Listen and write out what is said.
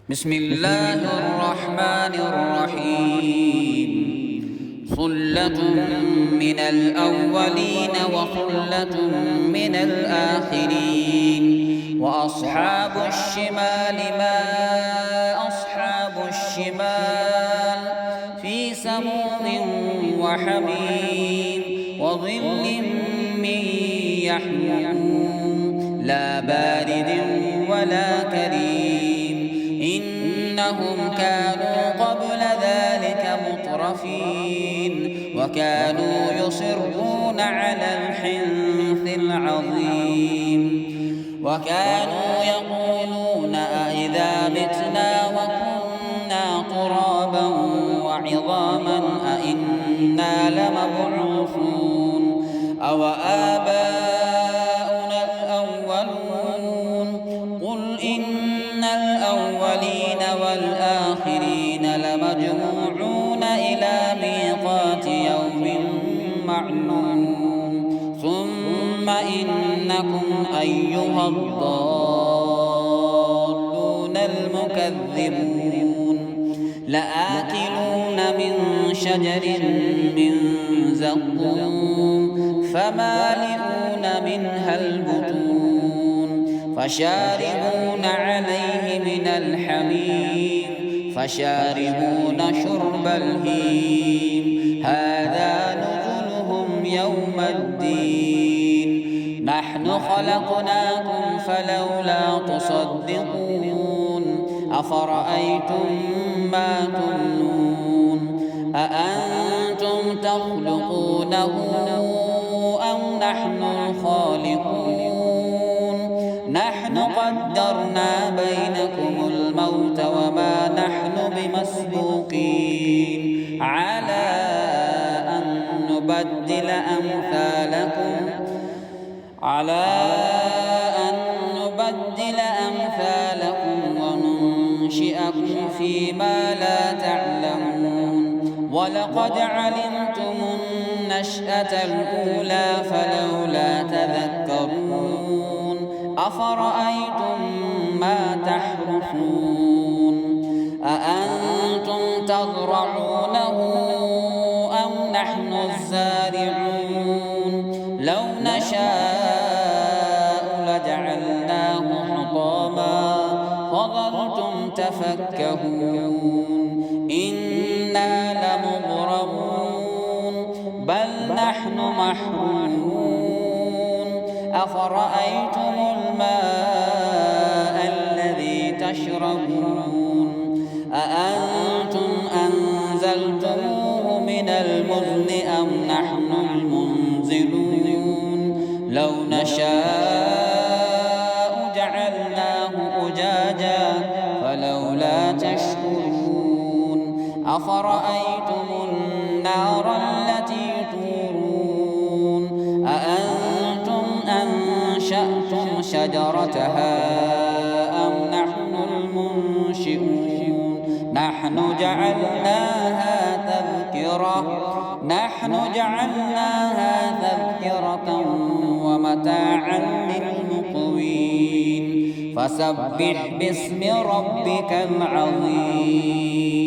بسم الله الرحمن الرحيم. ثلة من الأولين وثلة من الآخرين. وأصحاب الشمال ما أصحاب الشمال في سموم وحميم وظل من يحموم لا بارد ولا كريم. إنهم كانوا قبل ذلك مترفين وكانوا يصرون على الحنث العظيم. وكانوا يقولون أئذا متنا وكنا ترابا وعظاما أئنا لمبعوثون أو آباؤنا الأولون. قل إن الأولين والآخرين لمجموعون إلى ميقات يوم معلوم. ثم إنكم أيها الضالون المكذبون لآكلون من شجر من زقوم فمالئون منها البطون فشاربون عليه من الحميم فشاربون شرب الهيم. هذا نزلهم يوم الدين. نحن خلقناكم فلولا تصدقون. أفرأيتم ما تمنون أأنتم تخلقونه أم نحن الخالقون؟ نحن قدرنا بينكم الموت وما نحن بمسبوقين على أن نبدل أمثالكم وننشئكم فيما لا تعلمون. ولقد علمتم النشأة الأولى فلولا تذكرون. أفرأيتم ما تحرثون أأنتم تزرعونه أم نحن الزارعون؟ لو نشاء لجعلناه حطاما فظلتم تفكهون. إنا لمغرمون بل نحن محرومون. أفرأيتم الماء الذي تشربون أأنتم أنزلتموه من المزن أم نحن المنزلون؟ لو نشاء جعلناه أجاجا فلولا تشكرون. أفرأيتم النار التي تورون أأنتم أنشأتم شجرتها أم نحن المنشئون؟ نحن جعلناها تذكرة ومتاعا للمقوين. فسبح باسم ربك العظيم.